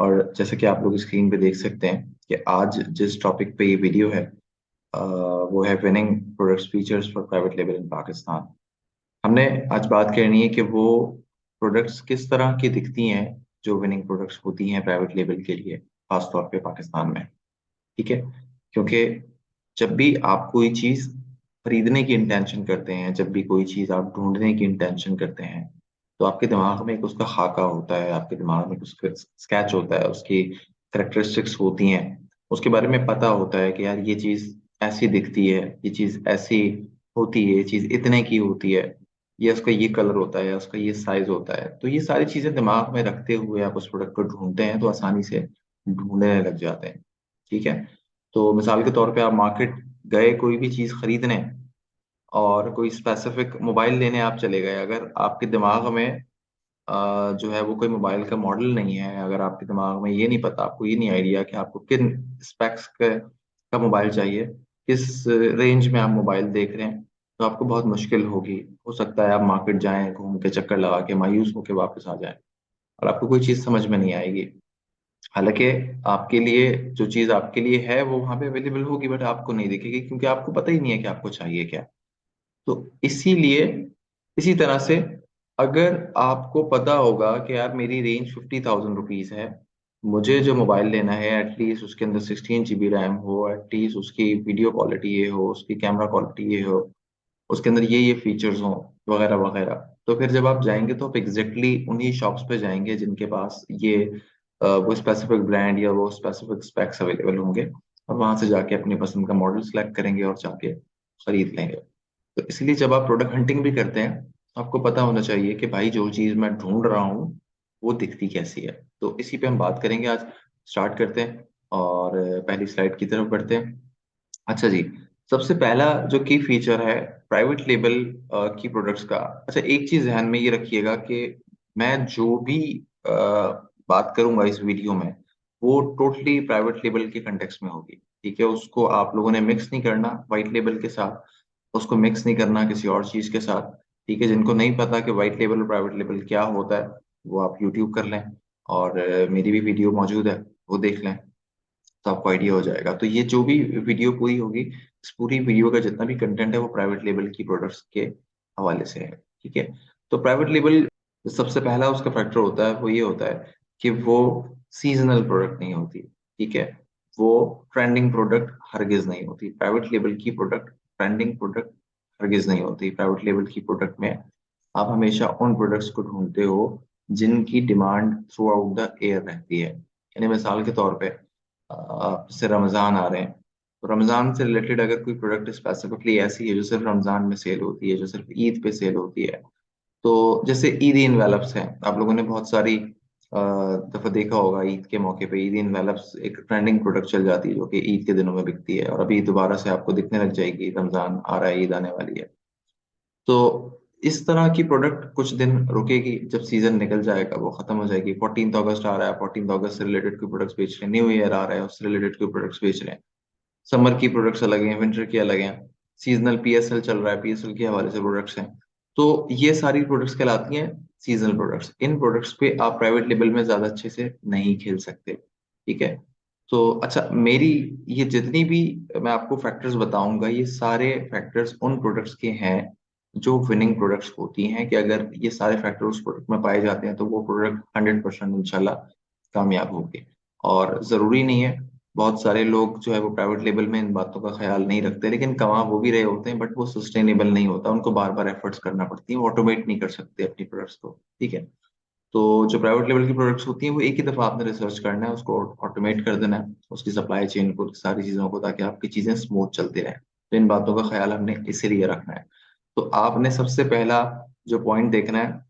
और जैसे कि आप लोग स्क्रीन पे देख सकते हैं कि आज जिस टॉपिक पे ये वीडियो है वो है winning products features for private label in Pakistan. हमने आज बात करनी है कि वो प्रोडक्ट्स किस तरह की दिखती हैं जो विनिंग प्रोडक्ट्स होती हैं प्राइवेट लेबल के लिए, खासतौर पे पाकिस्तान में। ठीक है, क्योंकि जब भी आप कोई चीज खरीदने की इंटेंशन करते हैं, जब भी कोई चीज आप ढूंढने की इंटेंशन करते हैं, तो आपके दिमाग में एक उसका खाका होता है, आपके दिमाग में उसका स्केच होता है, उसकी करेक्टरिस्टिक्स होती हैं, उसके बारे में पता होता है कि यार ये चीज ऐसी दिखती है, ये चीज ऐसी होती है, ये चीज इतने की होती है, ये उसका ये कलर होता है, उसका ये साइज होता है। तो ये सारी चीजें दिमाग में रखते हुए आप उस प्रोडक्ट को ढूंढते हैं तो आसानी से ढूंढने लग जाते हैं। ठीक है, तो मिसाल के तौर पे आप मार्केट गए कोई भी चीज खरीदने, और कोई स्पेसिफिक मोबाइल लेने आप चले गए, अगर आपके दिमाग में जो है वो कोई मोबाइल का मॉडल नहीं है, अगर आपके दिमाग में ये नहीं पता, आपको ये नहीं आइडिया कि आपको किन स्पेक्स का मोबाइल चाहिए, किस रेंज में आप मोबाइल देख रहे हैं, तो आपको बहुत मुश्किल होगी। हो सकता है आप मार्केट जाएं, घूम के चक्कर लगा के मायूस होके वापस आ जाएं और आपको कोई चीज समझ में नहीं आएगी। हालांकि आपके लिए जो चीज आपके लिए है वो वहां पे अवेलेबल होगी, बट आपको नहीं दिखेगी क्योंकि आपको पता ही नहीं है कि आपको चाहिए क्या। तो इसीलिए इसी तरह से अगर आपको पता होगा कि यार मेरी रेंज 50,000 रुपीज है, मुझे जो मोबाइल लेना है एटलीस्ट उसके अंदर 16 GB रैम हो, एटलीस्ट उसकी वीडियो क्वालिटी ये हो, उसकी कैमरा क्वालिटी ये हो, उसके अंदर ये फीचर्स हों, वगैरह वगैरह। तो फिर जब आप जाएंगे तो आप एग्जैक्टली उन्हीं शॉप्स पे जाएंगे जिनके पास ये वो स्पेसिफिक ब्रांड या वो स्पेसिफिक स्पेक्स अवेलेबल होंगे, और वहां से जाके अपनी पसंद का मॉडल सेलेक्ट करेंगे और जाके खरीद लेंगे। तो इसलिए जब आप प्रोडक्ट हंटिंग भी करते हैं तो आपको पता होना चाहिए कि भाई जो चीज मैं ढूंढ रहा हूँ वो दिखती कैसी है। तो इसी पे हम बात करेंगे आज। स्टार्ट करते हैं और पहली स्लाइड की तरफ बढ़ते हैं। अच्छा जी, सबसे पहला जो की फीचर है प्राइवेट लेबल की प्रोडक्ट्स का। अच्छा, एक चीज ध्यान में ये रखिएगा कि मैं जो भी बात करूंगा इस वीडियो में वो टोटली प्राइवेट लेबल के कंटेक्स्ट में होगी। ठीक है, उसको आप लोगों ने मिक्स नहीं करना वाइट लेबल के साथ, उसको मिक्स नहीं करना किसी और चीज के साथ। ठीक है, जिनको नहीं पता कि व्हाइट लेबल और प्राइवेट लेबल क्या होता है वो आप यूट्यूब कर लें, और मेरी भी वीडियो मौजूद है, वो देख लें, तो आपको आइडिया हो जाएगा। तो ये जो भी वीडियो पूरी होगी, इस पूरी वीडियो का जितना भी कंटेंट है वो प्राइवेट लेबल की प्रोडक्ट्स के हवाले से है। ठीक है, तो प्राइवेट लेबल सबसे पहला उसका फैक्टर होता है वो ये होता है कि वो सीजनल प्रोडक्ट नहीं होती। ठीक है, वो ट्रेंडिंग प्रोडक्ट हरगिज नहीं होती। प्राइवेट लेबल की प्रोडक्ट ट्रेंडिंग प्रोडक्ट हरगिज नहीं होती। प्राइवेट लेबल की प्रोडक्ट में आप हमेशा उन प्रोडक्ट्स को ढूंढते हो जिनकी demand through out the year रहती है। यानी मिसाल के तौर पे जैसे रमजान आ रहे हैं, तो रमजान से रिलेटेड अगर कोई प्रोडक्ट स्पेसिफिकली ऐसी है जो सिर्फ रमजान में सेल होती है, जो सिर्फ ईद पे सेल होती है, तो जैसे ईदी इनवेलप्स हैं, आप लोगों ने बहुत सारी दफा देखा होगा ईद के मौके पे ईदी इनवेलप्स एक ट्रेंडिंग प्रोडक्ट चल जाती है जो कि ईद के दिनों में बिकती है, और अभी दोबारा से आपको दिखने लग जाएगी, रमजान आ रहा है, ईद आने वाली है। तो इस तरह की प्रोडक्ट कुछ दिन रुकेगी, जब सीजन निकल जाएगा वो खत्म हो जाएगी। 14 अगस्त आ रहा है, 14 अगस्त से रिलेटेड कोई प्रोडक्ट्स बेच रहे हैं, न्यू ईयर आ रहा है उससे रिलेटेड कोई प्रोडक्ट्स बेच रहे हैं, समर की प्रोडक्ट्स अलग हैं, विंटर की अलग हैं, सीजनल पीएसएल चल रहा है, पीएसएल के हवाले से प्रोडक्ट्स हैं। तो ये सारी प्रोडक्ट्स कहलाती हैं सीजनल प्रोडक्ट्स। इन प्रोडक्ट्स पे आप प्राइवेट लेवल में ज्यादा अच्छे से नहीं खेल सकते। ठीक है, तो अच्छा, मेरी ये जितनी भी मैं आपको फैक्टर्स बताऊंगा ये सारे फैक्टर्स उन प्रोडक्ट्स के हैं जो विनिंग प्रोडक्ट्स होती हैं, कि अगर ये सारे फैक्टर उस प्रोडक्ट में पाए जाते हैं तो वो प्रोडक्ट 100% इंशाल्लाह कामयाब होंगे। और जरूरी नहीं है, बहुत सारे लोग जो है वो प्राइवेट लेवल में इन बातों का ख्याल नहीं रखते लेकिन कमा वो भी रहे होते हैं, बट वो सस्टेनेबल नहीं होता, उनको बार बार एफर्ट्स करना पड़ती है, ऑटोमेट नहीं कर सकते अपनी प्रोडक्ट्स को। ठीक है, तो जो प्राइवेट लेवल की प्रोडक्ट्स होती हैं वो एक ही दफा आपने रिसर्च करना है, उसको ऑटोमेट कर देना है, उसकी सप्लाई चेन को, सारी चीजों को, ताकि आपकी चीजें स्मूथ चलती रहें। तो इन बातों का ख्याल हमने इसीलिए रखना है। तो आपने सबसे पहला जो पॉइंट देखना है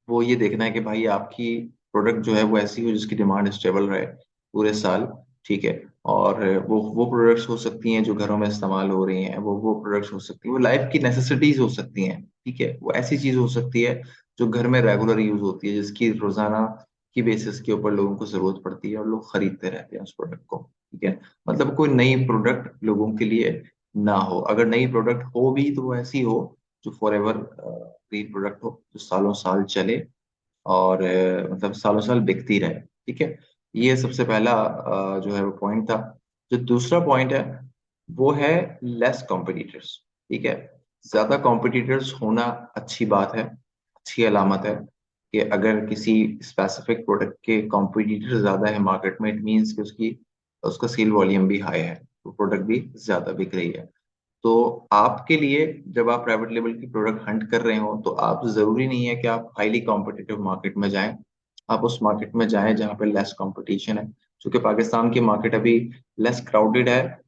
वो ये देखना है कि भाई आपकी प्रोडक्ट जो है वो ऐसी हो जिसकी डिमांड स्टेबल रहे पूरे साल। ठीक है, और वो प्रोडक्ट्स हो सकती हैं जो घरों में इस्तेमाल हो रही हैं, वो प्रोडक्ट्स हो सकती हैं, वो लाइफ की नेसेसिटीज हो सकती हैं। ठीक है, वो ऐसी चीज हो सकती है जो घर में रेगुलर यूज होती है, जिसकी रोजाना की बेसिस के ऊपर लोगों को जरूरत पड़ती है और लोग खरीदते रहते हैं उस प्रोडक्ट को। ठीक है, मतलब कोई नई प्रोडक्ट लोगों के लिए ना हो, अगर नई प्रोडक्ट हो भी तो वो ऐसी हो जो फॉर एवर ग्रीन प्रोडक्ट हो, जो सालों साल चले और मतलब सालों साल बिकती रहे। ठीक है, ये सबसे पहला जो है वो पॉइंट था। जो दूसरा पॉइंट है वो है लेस कॉम्पिटिटर्स। ठीक है, ज्यादा कॉम्पिटिटर्स होना अच्छी बात है, अच्छी अलामत है कि अगर किसी स्पेसिफिक प्रोडक्ट के कॉम्पिटिटर ज्यादा है मार्केट में, इट मीन्स कि उसकी उसका सेल वॉल्यूम भी हाई है, तो प्रोडक्ट भी ज्यादा बिक रही है। तो आपके लिए जब आप प्राइवेट लेवल की प्रोडक्ट हंट कर रहे हो तो आप जरूरी नहीं है कि आप हाईली कॉम्पिटिटिव मार्केट में जाएं। आप उस मार्केट में जाएं जहां पे लेस कंपटीशन है। क्योंकि पाकिस्तान की मार्केट अभी लेस क्राउडेड है,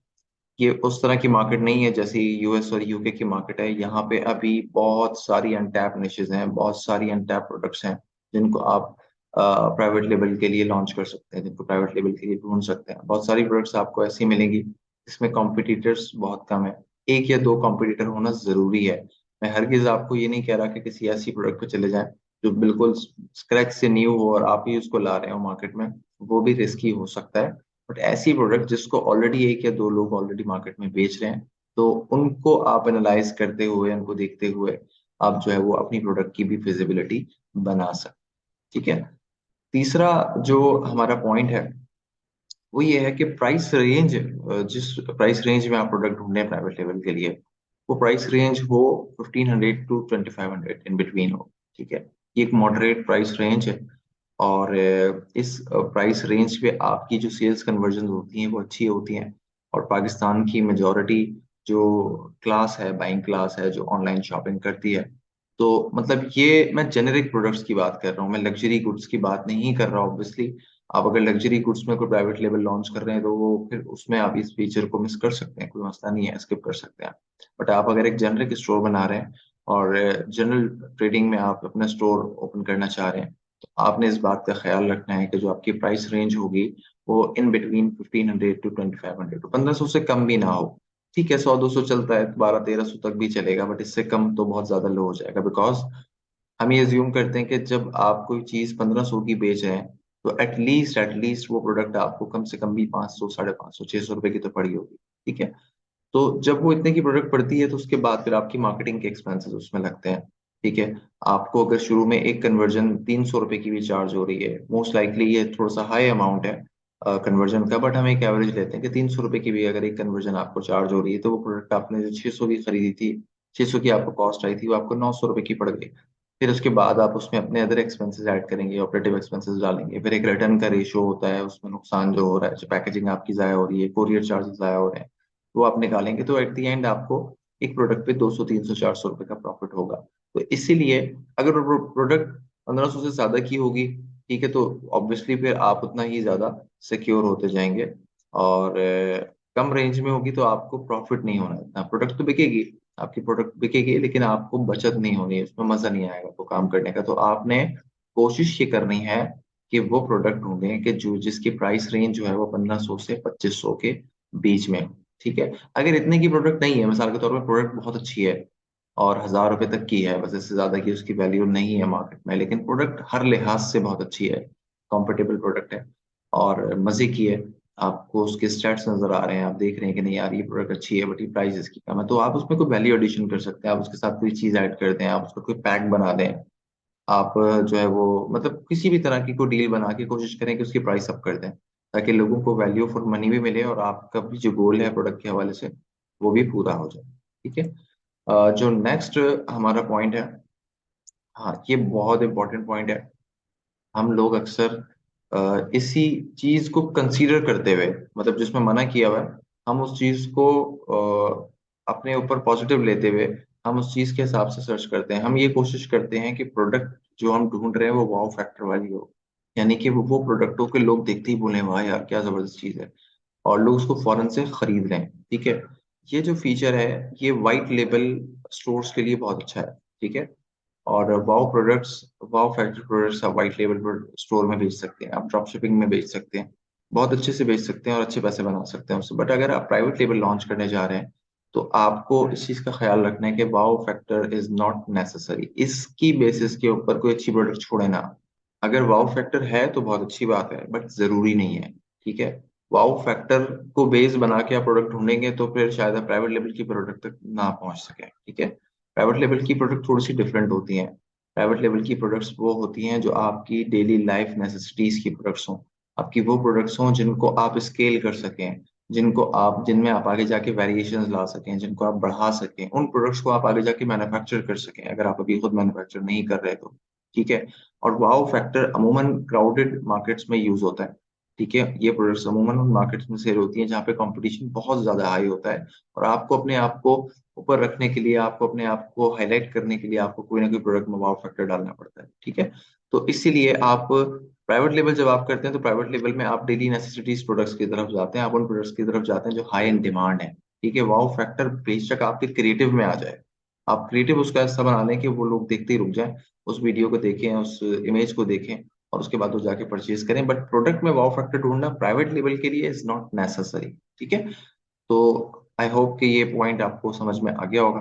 ये उस तरह की मार्केट नहीं है जैसे यूएस और यूके की मार्केट है। यहाँ पे अभी बहुत सारी अनटैप निशेज हैं, बहुत सारी अनटैप प्रोडक्ट्स हैं जिनको आप प्राइवेट लेवल के लिए लॉन्च कर सकते हैं, जिनको प्राइवेट लेवल के लिए ढूंढ सकते हैं। बहुत सारी प्रोडक्ट्स आपको ऐसी मिलेंगी जिसमें कॉम्पिटिटर्स बहुत कम है। एक या दो कॉम्पिटिटर होना जरूरी है। मैं हरगिज आपको ये नहीं कह रहा कि किसी ऐसी प्रोडक्ट पे चले जाएं जो बिल्कुल स्क्रैच से न्यू हो और आप ही उसको ला रहे हो मार्केट में, वो भी रिस्की हो सकता है। बट ऐसी प्रोडक्ट जिसको ऑलरेडी एक या दो लोग ऑलरेडी मार्केट में बेच रहे हैं, तो उनको आप एनालाइज करते हुए, उनको देखते हुए आप जो है वो अपनी प्रोडक्ट की भी फिजिबिलिटी बना सकते। ठीक है। तीसरा जो हमारा पॉइंट है वो ये है कि प्राइस रेंज, जिस प्राइस रेंज में आप प्रोडक्ट ढूंढ रहे हैं प्राइवेट लेवल के लिए, वो प्राइस रेंज हो 1500 टू 2500 इन बिटवीन हो। ठीक है, ये एक मॉडरेट प्राइस रेंज है। और इस प्राइस रेंज पे आपकी जो सेल्स कन्वर्जन होती हैं वो अच्छी होती हैं। और पाकिस्तान की मेजॉरिटी जो क्लास है, बाइंग क्लास है, जो ऑनलाइन शॉपिंग करती है, तो मतलब ये मैं जेनेरिक प्रोडक्ट्स की बात कर रहा हूँ, मैं लग्जरी गुड्स की बात नहीं कर रहा हूँ। ऑब्वियसली आप अगर लग्जरी गुड्स में कोई प्राइवेट लेवल लॉन्च कर रहे हैं तो वो फिर उसमें आप इस फीचर को मिस कर सकते हैं, कोई मसला नहीं है, स्किप कर सकते हैं। बट आप अगर एक जेनरिक स्टोर बना रहे हैं और जनरल ट्रेडिंग में आप अपना स्टोर ओपन करना चाह रहे हैं, तो आपने इस बात का ख्याल रखना है कि जो आपकी प्राइस रेंज होगी वो इन बिटवीन 1500 टू 2500, तो 1500 से कम भी ना हो। ठीक है, 100-200 चलता है, 1200-1300 तक भी चलेगा, बट इससे कम तो बहुत ज्यादा लो हो जाएगा। बिकॉज हम ये अज्यूम करते हैं कि जब आप कोई चीज 1500 की बेच रहे हैं तो एटलीस्ट वो प्रोडक्ट आपको कम से कम भी 500, 550, 600 रुपए की तो पड़ी होगी। ठीक है, तो जब वो इतने की प्रोडक्ट पड़ती है तो उसके बाद फिर आपकी मार्केटिंग के एक्सपेंसेस उसमें लगते हैं। ठीक है, आपको अगर शुरू में एक कन्वर्जन 300 रुपए की भी चार्ज हो रही है, मोस्ट लाइकली ये थोड़ा सा हाई अमाउंट है कन्वर्जन का, बट हम एक एवरेज लेते हैं कि 300 रुपए की भी अगर एक कन्वर्जन आपको चार्ज हो रही है, तो वो प्रोडक्ट आपने जो 600 की खरीदी थी, 600 की आपको कॉस्ट आई थी, वो आपको 900 रुपए की पड़ गई। फिर उसके बाद आप उसमें अपने अदर एक्सपेंसेस ऐड करेंगे, ऑपरेटिव एक्सपेंसेस डालेंगे, फिर एक रिटर्न का रेशियो होता है, उसमें नुकसान जो हो रहा है, जो पैकेजिंग आपकी ज़ाया हो रही है, कोरियर चार्जेस ज़ाया हो रहे हैं, वो आप निकालेंगे, तो एट द एंड आपको एक प्रोडक्ट पे 200, 300, 400 रुपए का प्रॉफिट होगा। तो इसीलिए अगर वो प्रोडक्ट 1500 से ज्यादा की होगी, ठीक है, तो ऑब्वियसली फिर आप उतना ही ज्यादा सिक्योर होते जाएंगे। और कम रेंज में होगी तो आपको प्रॉफिट नहीं होना इतना, प्रोडक्ट तो बिकेगी, आपकी प्रोडक्ट बिकेगी, लेकिन आपको बचत नहीं होनी, उसमें मजा नहीं आएगा तो काम करने का। तो आपने कोशिश ये करनी है कि वो प्रोडक्ट ढूंढें कि जो जिसकी प्राइस रेंज जो है वो 1500 से 2500 के बीच में हो। ठीक है, अगर इतने की प्रोडक्ट नहीं है, मिसाल के तौर पर प्रोडक्ट बहुत अच्छी है और 1000 रुपए तक की है, बस इससे ज्यादा की उसकी वैल्यू नहीं है मार्केट में, लेकिन प्रोडक्ट हर लिहाज से बहुत अच्छी है, कॉम्पिटेबल प्रोडक्ट है और मजे की है, आपको उसके स्टैट्स नजर आ रहे हैं, आप देख रहे हैं कि नहीं यार ये प्रोडक्ट अच्छी है बट ये प्राइस इसकी कम है, तो आप उसमें कोई वैल्यू एडिशन कर सकते हैं, आप उसके साथ कोई चीज ऐड कर दें, आप उसका कोई पैक बना दें, आप जो है वो मतलब किसी भी तरह की कोई डील बना के कोशिश करें कि उसकी प्राइस अप कर दें, ताकि लोगों को वैल्यू फॉर मनी भी मिले और आपका भी जो गोल है प्रोडक्ट के हवाले से वो भी पूरा हो जाए। ठीक है, जो नेक्स्ट हमारा पॉइंट है, हाँ ये बहुत इंपॉर्टेंट पॉइंट है। हम लोग अक्सर इसी चीज को कंसीडर करते हुए, मतलब जिसमें मना किया हुआ है, हम उस चीज को अपने ऊपर पॉजिटिव लेते हुए हम उस चीज के हिसाब से सर्च करते हैं। हम ये कोशिश करते हैं कि प्रोडक्ट जो हम ढूंढ रहे हैं वो वाव फैक्टर वाली हो, यानी कि वो प्रोडक्टों के लोग देखते ही बोले वाह यार क्या जबरदस्त चीज है, और लोग उसको फौरन से खरीद लें। ठीक है, ये जो फीचर है ये वाइट लेबल स्टोर्स के लिए बहुत अच्छा है। ठीक है, और वाव प्रोडक्ट्स, वाव फैक्ट्री प्रोडक्ट्स आप वाइट लेबल स्टोर में बेच सकते हैं, आप ड्रॉप शिपिंग में बेच सकते हैं, बहुत अच्छे से बेच सकते हैं और अच्छे पैसे बना सकते हैं उससे। बट अगर आप प्राइवेट लेबल लॉन्च करने जा रहे हैं तो आपको इस चीज का ख्याल रखना है कि wow factor is not necessary, इसकी बेसिस के ऊपर कोई अच्छी प्रोडक्ट छोड़े ना। अगर वाव फैक्टर है तो बहुत अच्छी बात है, बट जरूरी नहीं है। ठीक है, वाव फैक्टर को बेस बना के आप प्रोडक्ट ढूंढेंगे तो फिर शायद आप प्राइवेट लेवल की प्रोडक्ट तक ना पहुंच सके। ठीक है, प्राइवेट लेवल की प्रोडक्ट थोड़ी सी डिफरेंट होती हैं। प्राइवेट लेवल की प्रोडक्ट्स वो होती हैं जो आपकी डेली लाइफ नेसेसिटीज की प्रोडक्ट्स हों, आपकी वो प्रोडक्ट्स हों जिनको आप स्केल कर सकें, जिनमें आप आगे जाके वेरिएशंस ला सकें, जिनको आप बढ़ा सकें, उन प्रोडक्ट्स को आप आगे जाके मैन्युफैक्चर कर सकें अगर आप अभी खुद मैन्युफैक्चर नहीं कर रहे तो। ठीक है। और वाओ फैक्टर अमूमन क्राउडेड मार्केट्स में यूज होता है। ठीक है। ये प्रोडक्ट्स अमूमन उन मार्केट्स में सेल होती हैं जहाँ पे कंपटीशन बहुत ज्यादा हाई होता है, और आपको अपने आप को ऊपर रखने के लिए, आपको अपने आप को हाईलाइट करने के लिए आपको कोई ना कोई प्रोडक्ट में वाव फैक्टर डालना पड़ता है। ठीक है। तो इसीलिए आप प्राइवेट लेवल जब आप करते हैं तो प्राइवेट लेवल में आप डेली नेसेसिटीज प्रोडक्ट्स की तरफ जाते हैं, आप उन प्रोडक्ट्स की तरफ जाते हैं जो हाई इन डिमांड है। ठीक है। वाव फैक्टर बेशक आपके क्रिएटिव में आ जाए, आप क्रिएटिव उसका ऐसा बना लें कि वो लोग देखते ही रुक जाएं, उस वीडियो को देखें, उस इमेज को देखें, और उसके बाद वो जाके परचेज करें। बट प्रोडक्ट में वाव फैक्टर ढूंढना प्राइवेट लेवल के लिए इज नॉट नेसेसरी। ठीक है। तो आई होप कि ये पॉइंट आपको समझ में आ गया होगा।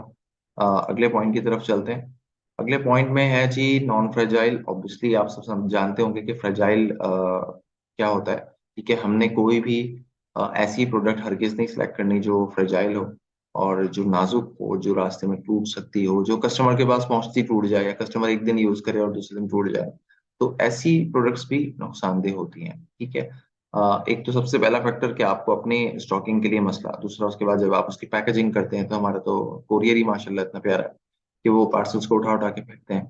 अगले पॉइंट की तरफ चलते हैं। अगले पॉइंट में है जी नॉन फ्रेजाइल। ऑब्वियसली आप सब जानते होंगे कि फ्रेजाइल क्या होता है। ठीक है। हमने कोई भी ऐसी प्रोडक्ट हरगिज नहीं सिलेक्ट करनी जो फ्रेजाइल हो, और जो नाजुक हो, जो रास्ते में टूट सकती हो, जो कस्टमर के पास पहुंचती टूट जाए, या कस्टमर एक दिन यूज करे और दूसरे दिन टूट जाए। तो ऐसी प्रोडक्ट्स भी नुकसानदेह होती हैं। ठीक है। एक तो सबसे पहला फैक्टर कि आपको अपनी स्टॉकिंग के लिए मसला, दूसरा उसके बाद जब आप उसकी पैकेजिंग करते हैं, तो हमारा तो कोरियर ही माशाल्लाह इतना प्यारा है कि वो पार्सल्स को उठा उठा के फेंकते हैं।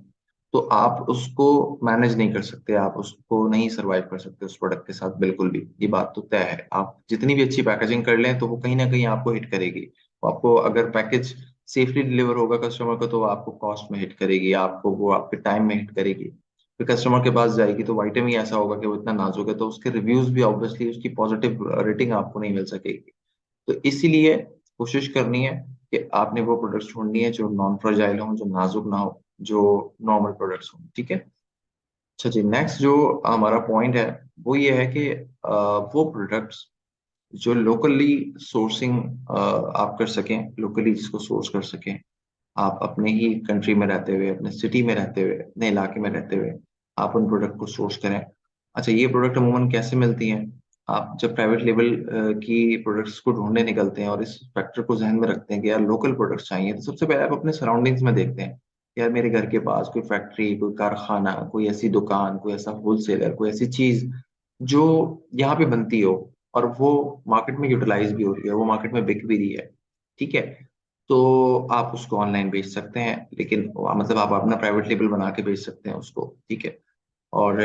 तो आप उसको मैनेज नहीं कर सकते, आप उसको नहीं सरवाइव कर सकते उस प्रोडक्ट के साथ बिल्कुल भी। ये बात तो तय है। आप जितनी भी अच्छी पैकेजिंग कर लें तो वो कहीं ना कहीं आपको हिट करेगी। वो आपको, अगर पैकेज सेफली डिलीवर होगा कस्टमर को, तो वो आपको कॉस्ट में हिट करेगी, आपको वो आपके टाइम में हिट करेगी। फिर कस्टमर के पास जाएगी तो आइटम ही ऐसा होगा कि वो इतना नाजुक है, तो उसके रिव्यूज भी ऑब्वियसली, उसकी पॉजिटिव रेटिंग आपको नहीं मिल सकेगी। तो इसीलिए कोशिश करनी है कि आपने वो प्रोडक्ट्स ढूंढनी है जो नॉन फ्रेजाइल हो, जो नाजुक ना हो, जो नॉर्मल प्रोडक्ट्स हो। ठीक है। अच्छा जी, नेक्स्ट जो हमारा पॉइंट है वो ये है कि वो प्रोडक्ट्स जो लोकली सोर्सिंग आप कर सकें, लोकली जिसको सोर्स कर सकें, आप अपने ही कंट्री में रहते हुए, अपने सिटी में रहते हुए, अपने इलाके में रहते हुए आप उन प्रोडक्ट को सोर्स करें। अच्छा, ये प्रोडक्ट अमूमन कैसे मिलती हैं? आप जब प्राइवेट लेवल की प्रोडक्ट्स को ढूंढने निकलते हैं और इस फैक्टर को जहन में रखते हैं कि यार लोकल प्रोडक्ट्स चाहिए, तो सबसे पहले आप अपने सराउंडिंग्स में देखते हैं, यार मेरे घर के पास कोई फैक्ट्री, कोई कारखाना, कोई ऐसी दुकान, कोई ऐसा होलसेलर, कोई ऐसी चीज जो यहाँ पे बनती हो और वो मार्केट में यूटिलाइज भी हो रही है, वो मार्केट में बिक भी रही है। ठीक है। तो आप उसको ऑनलाइन बेच सकते हैं, लेकिन मतलब आप अपना प्राइवेट लेबल बना के बेच सकते हैं उसको। ठीक है। और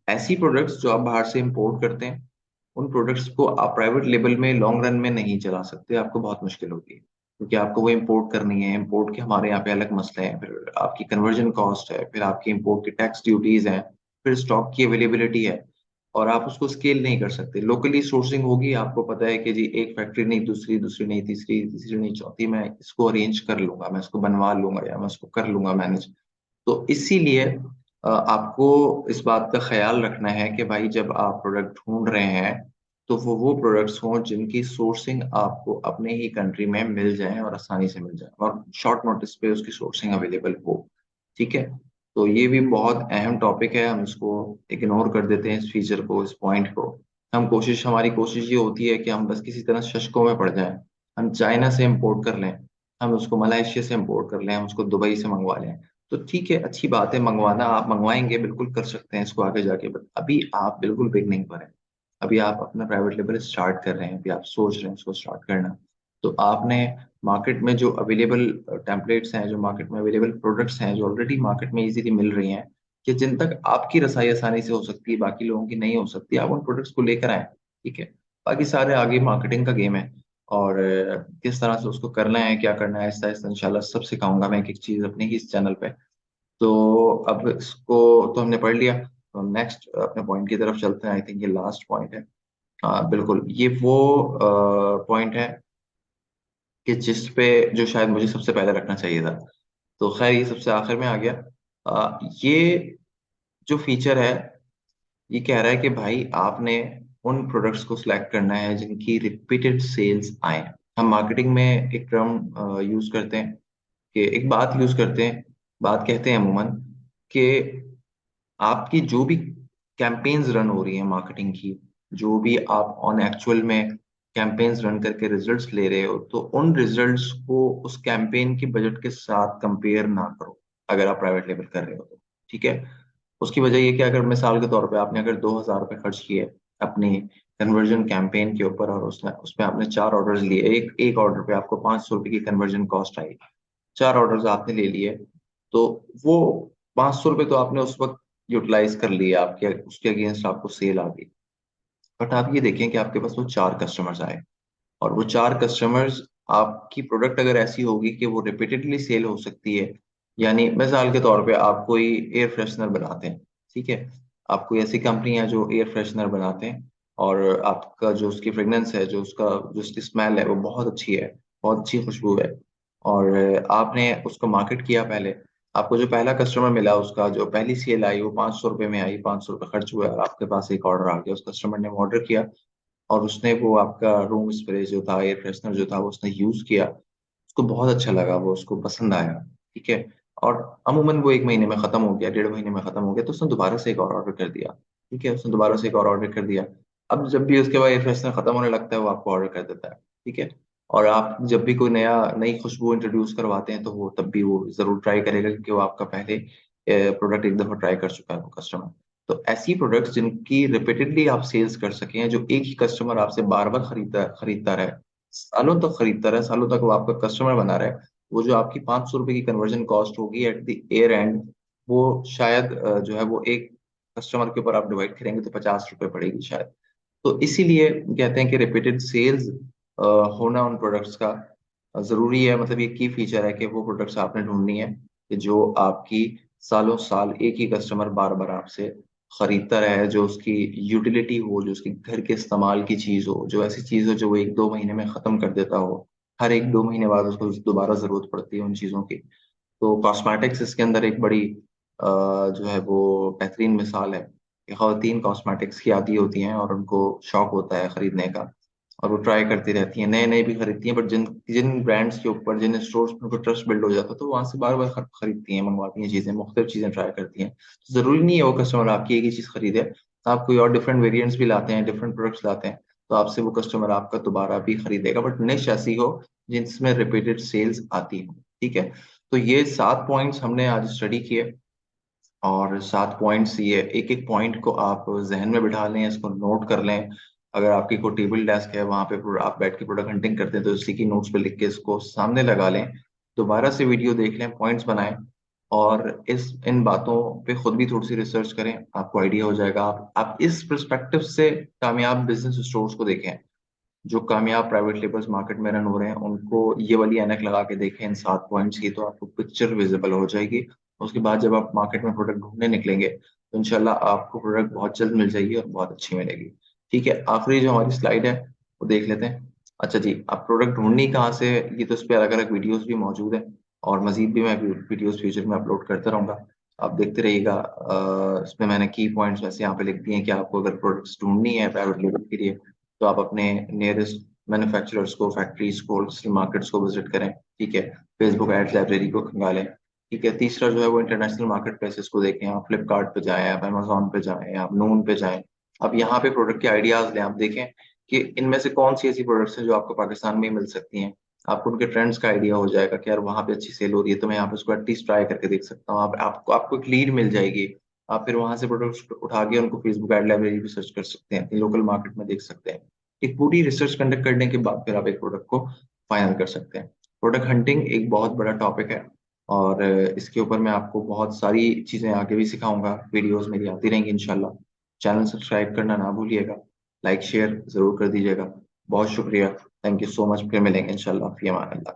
ऐसी प्रोडक्ट्स जो आप बाहर से इंपोर्ट करते हैं, उन प्रोडक्ट्स को आप प्राइवेट लेबल में लॉन्ग रन में नहीं चला सकते, आपको बहुत मुश्किल होगी, क्योंकि आपको वो इंपोर्ट करनी है। इंपोर्ट के हमारे यहाँ पे अलग मसले हैं, फिर आपकी कन्वर्जन कॉस्ट है, फिर आपकी इंपोर्ट की टैक्स ड्यूटीज हैं, फिर स्टॉक की अवेलेबिलिटी है, और आप उसको स्केल नहीं कर सकते। लोकली सोर्सिंग होगी, आपको पता है कि जी एक फैक्ट्री नहीं, दूसरी, दूसरी नहीं तीसरी, तीसरी नहीं चौथी, मैं इसको अरेंज कर लूंगा, मैं इसको बनवा लूंगा, या मैं इसको कर लूंगा मैनेज। तो इसीलिए आपको इस बात का ख्याल रखना है कि भाई जब आप प्रोडक्ट ढूंढ रहे हैं तो वो प्रोडक्ट्स हों जिनकी सोर्सिंग आपको अपने ही कंट्री में मिल जाए, और आसानी से मिल जाए, और शॉर्ट नोटिस पे उसकी सोर्सिंग अवेलेबल हो। ठीक है। तो ये भी बहुत अहम टॉपिक है, हम इसको इग्नोर कर देते हैं, इस फीचर को, इस पॉइंट को। हमारी कोशिश ये होती है कि हम बस किसी तरह शशकों में पड़ जाएं। हम चाइना से इंपोर्ट कर लें, हम उसको मलेशिया से इंपोर्ट कर लें, हम उसको दुबई से मंगवा लें। तो ठीक है, अच्छी बात है, मंगवाना आप मंगवाएंगे, बिल्कुल कर सकते हैं इसको आगे जाके, बट अभी आप बिल्कुल बिगनिंग पर हैं। अभी आप अपना प्राइवेट लेबल स्टार्ट कर रहे हैं, अभी आप सोच रहे हैं इसको स्टार्ट करना। तो आपने मार्केट में जो अवेलेबल टेम्पलेट्स हैं, जो मार्केट में अवेलेबल प्रोडक्ट्स हैं, जो ऑलरेडी मार्केट में इजीली मिल रही हैं, कि जिन तक आपकी रसाई आसानी से हो सकती है, बाकी लोगों की नहीं हो सकती, आप उन प्रोडक्ट्स को लेकर आए। ठीक है। बाकी सारे आगे मार्केटिंग का गेम है, और किस तरह से उसको करना है, क्या करना है, ऐसा ऐसा इंशाल्लाह सब सिखाऊंगा मैं, एक एक चीज अपने ही इस चैनल पे। तो अब इसको तो हमने पढ़ लिया, तो नेक्स्ट अपने पॉइंट की तरफ चलते हैं। आई थिंक ये लास्ट पॉइंट है। हाँ बिल्कुल, ये वो पॉइंट है कि जिस पे, जो शायद मुझे सबसे पहले रखना चाहिए था, तो खैर ये सबसे आखिर में आ गया। ये जो फीचर है, ये कह रहा है कि भाई आपने उन प्रोडक्ट्स को सिलेक्ट करना है जिनकी रिपीटेड सेल्स आए। हम मार्केटिंग में एक टर्म यूज करते हैं, कि एक बात यूज करते हैं, बात कहते हैं अमूमन, कि आपकी जो भी कैंपेन्स रन हो रही हैं मार्केटिंग की, जो भी आप ऑन एक्चुअल में कैंपेन्स रन करके रिजल्ट्स ले रहे हो, तो उन रिजल्ट्स को उस कैंपेन की बजट के साथ कंपेयर ना करो, अगर आप प्राइवेट लेवल कर रहे हो तो। ठीक है। उसकी वजह ये कि अगर मिसाल के तौर पे आपने अगर 2,000 रुपये खर्च किए, अपनी कन्वर्जन कैंपेन के ऊपर, और उसमें उसमें आपने 4 ऑर्डर्स लिए, एक एक ऑर्डर पे आपको 500 रुपए की कन्वर्जन कॉस्ट आई, 4 ऑर्डर्स आपने ले लिए, तो वो 500 रुपये तो आपने उस वक्त यूटिलाइज कर लिया, आपके उसके अगेंस्ट आपको सेल आ गई। बट आप ये देखें कि आपके पास वो 4 कस्टमर्स आए, और वो 4 कस्टमर्स, आपकी प्रोडक्ट अगर ऐसी होगी कि वो रिपीटेडली सेल हो सकती है, यानी मिसाल के तौर पे आप कोई एयर फ्रेशनर बनाते हैं, ठीक है, आप कोई ऐसी कंपनी है जो एयर फ्रेशनर बनाते हैं, और आपका जो उसकी फ्रेग्रेंस है, जो उसकी स्मेल है वो बहुत अच्छी है, बहुत अच्छी खुशबू है, और आपने उसको मार्केट किया पहले, आपको जो पहला कस्टमर मिला, उसका जो पहली सेल आई वो 500 रुपये में आई, 500 रुपये खर्च हुआ और आपके पास एक ऑर्डर आ गया, उस कस्टमर ने ऑर्डर किया और उसने वो आपका रूम स्प्रे जो था, एयर फ्रेशनर जो था, वो उसने यूज किया, उसको बहुत अच्छा लगा, वो उसको पसंद आया, ठीक है, और अमूमन वो 1 महीने में खत्म हो गया, 1.5 महीने में खत्म हो गया, तो उसने दोबारा से एक और ऑर्डर कर दिया, ठीक है, उसने दोबारा से एक और ऑर्डर कर दिया। अब जब भी उसके बाद एयर फ्रेशनर खत्म होने लगता है, वो आपको ऑर्डर कर देता है, ठीक है, और आप जब भी कोई नई खुशबू इंट्रोड्यूस करवाते हैं, तो वो तब भी वो जरूर ट्राई करेगा, क्योंकि वो आपका पहले प्रोडक्ट एक दफा ट्राई कर चुका है वो कस्टमर। तो ऐसी प्रोडक्ट्स जिनकी रिपीटेडली आप सेल्स कर सकें, जो एक ही कस्टमर आपसे बार बार खरीदता खरीदता रहे, सालों तक खरीदता रहे, सालों तक वो आपका कस्टमर बना रहे, वो जो आपकी 500 रुपए की कन्वर्जन कॉस्ट होगी एट द एयर एंड, वो शायद जो है वो एक कस्टमर के ऊपर आप डिवाइड करेंगे तो 50 रुपए पड़ेगी शायद। तो इसीलिए कहते हैं कि रिपीटेड सेल्स होना उन प्रोडक्ट्स का जरूरी है, मतलब ये की फीचर है कि वो प्रोडक्ट्स आपने ढूंढनी है कि जो आपकी सालों साल एक ही कस्टमर बार बार आपसे खरीदता रहे, जो उसकी यूटिलिटी हो, जो उसके घर के इस्तेमाल की चीज हो, जो ऐसी चीज हो जो वो 1-2 महीने में खत्म कर देता हो, हर 1-2 महीने बाद उसको दोबारा जरूरत पड़ती है उन चीजों की। तो कॉस्मेटिक्स इसके अंदर एक बड़ी जो है वो बेहतरीन मिसाल है कि खवातीन कॉस्मेटिक्स की आदी होती हैं और उनको शौक होता है खरीदने का, और वो ट्राई करती रहती हैं, नए नए भी खरीदती हैं, बट जिन जिन ब्रांड्स के ऊपर, जिन स्टोर्स पर उनको ट्रस्ट बिल्ड हो जाता है, तो वहां से बार बार खरीदती हैं, मंगवाती हैं चीजें, मुख्तलिफ चीजें ट्राई करती हैं। तो जरूरी नहीं है वो कस्टमर आपकी एक ही चीज खरीदे, आप कोई और डिफरेंट वेरिएंट्स भी लाते हैं, डिफरेंट प्रोडक्ट्स लाते हैं, तो आपसे वो कस्टमर आपका दोबारा भी खरीदेगा, बट निश ऐसी हो जिसमें रिपीटेड सेल्स आती हो, ठीक है। तो ये 7 पॉइंट्स हमने आज स्टडी किए, और 7 पॉइंट्स, ये एक एक पॉइंट को आप जहन में बिठा लें, इसको नोट कर लें। अगर आपकी कोई टेबल डेस्क है, वहां पे आप बैठ के प्रोडक्ट हंटिंग करते हैं, तो इसी की नोट्स पे लिख के इसको सामने लगा लें, दोबारा से वीडियो देख लें, पॉइंट्स बनाएं, और इस इन बातों पे खुद भी थोड़ी सी रिसर्च करें, आपको आइडिया हो जाएगा। आप इस पर्सपेक्टिव से कामयाब बिजनेस स्टोर्स को देखें, जो कामयाब प्राइवेट लेबल्स मार्केट में रन हो रहे हैं, उनको ये वाली ऐनक लगा के देखें इन 7 पॉइंट्स की, तो आपको पिक्चर विजिबल हो जाएगी। उसके बाद जब आप मार्केट में प्रोडक्ट ढूंढने निकलेंगे, तो इंशाल्लाह आपको प्रोडक्ट बहुत जल्द मिल जाएगी और बहुत अच्छी मिलेगी। ठीक है, आखिरी जो हमारी स्लाइड है वो देख लेते हैं। अच्छा जी, आप प्रोडक्ट ढूंढनी कहाँ से, ये तो इस पर अलग अलग वीडियोस भी मौजूद है, और मजीद भी मैं वीडियोस फ्यूचर में अपलोड करता रहूंगा, आप देखते रहिएगा। इसमें मैंने की पॉइंट्स वैसे यहाँ पे लिख दिए हैं कि आपको अगर प्रोडक्ट्स ढूंढनी है प्राइवेट लेबल के लिए, तो आप अपने नियरेस्ट मैन्युफैक्चरर्स को, फैक्ट्रीज को, मार्केट्स को विजिट करें, ठीक है, फेसबुक एड्स लाइब्रेरी को खंगालें, ठीक है। तीसरा जो है वो इंटरनेशनल मार्केट प्लेसेस को देखें, आप फ्लिपकार्ट पे जाएं, आप अमेजोन पे जाएं, आप नून पे जाएं, आप यहाँ पे प्रोडक्ट के आइडियाज लें, आप देखें कि इनमें से कौन सी ऐसी प्रोडक्ट्स हैं जो आपको पाकिस्तान में ही मिल सकती हैं। आपको उनके ट्रेंड्स का आइडिया हो जाएगा कि यार वहाँ पे अच्छी सेल हो रही है, तो मैं यहाँ पे उसको एटलीस्ट ट्राई करके देख सकता हूँ। आपको एक लीड मिल जाएगी, आप फिर वहां से प्रोडक्ट्स उठा के उनको फेसबुक एड लाइब्रेरी पे सर्च कर सकते हैं, लोकल मार्केट में देख सकते हैं। एक पूरी रिसर्च कंडक्ट करने के बाद फिर आप एक प्रोडक्ट को फाइनल कर सकते हैं। प्रोडक्ट हंटिंग एक बहुत बड़ा टॉपिक है, और इसके ऊपर मैं आपको बहुत सारी चीजें आगे भी सिखाऊंगा, वीडियोस मेरी आती रहेंगी इंशाल्लाह। चैनल सब्सक्राइब करना ना भूलिएगा, लाइक शेयर जरूर कर दीजिएगा। बहुत शुक्रिया, थैंक यू सो मच, फिर मिलेंगे इंशाल्लाह, फी अमान अल्लाह।